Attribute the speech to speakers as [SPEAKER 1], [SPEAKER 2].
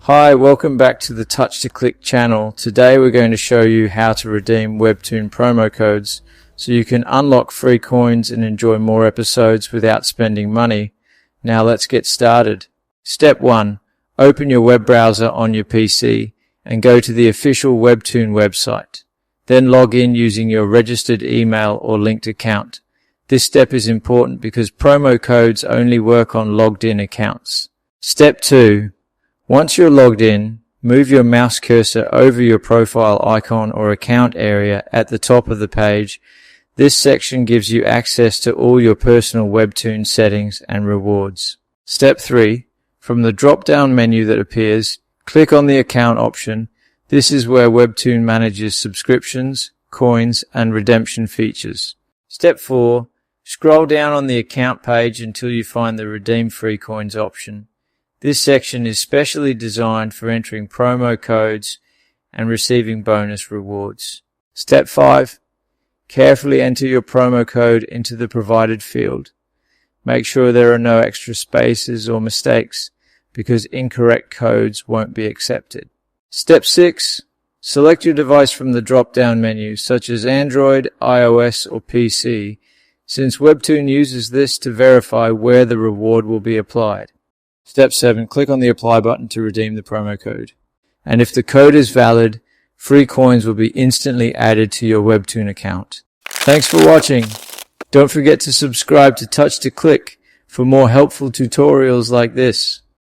[SPEAKER 1] Hi, welcome back to the Touch to Click channel. Today we're going to show you how to redeem Webtoon promo codes so you can unlock free coins and enjoy more episodes without spending money. Now let's get started. Step 1. Open your web browser on your PC and go to the official Webtoon website. Then log in using your registered email or linked account. This step is important because promo codes only work on logged in accounts. Step 2. Once you're logged in, move your mouse cursor over your profile icon or account area at the top of the page. This section gives you access to all your personal Webtoon settings and rewards. Step 3. From the drop-down menu that appears, click on the account option. This is where Webtoon manages subscriptions, coins, and redemption features. Step 4. Scroll down on the account page until you find the Redeem Free Coins option. This section is specially designed for entering promo codes and receiving bonus rewards. Step 5. Carefully enter your promo code into the provided field. Make sure there are no extra spaces or mistakes because incorrect codes won't be accepted. Step 6. Select your device from the drop-down menu such as Android, iOS, or PC, since Webtoon uses this to verify where the reward will be applied. Step 7. Click on the Apply button to redeem the promo code. And if the code is valid, free coins will be instantly added to your Webtoon account. Thanks for watching. Don't forget to subscribe to Touch to Click for more helpful tutorials like this.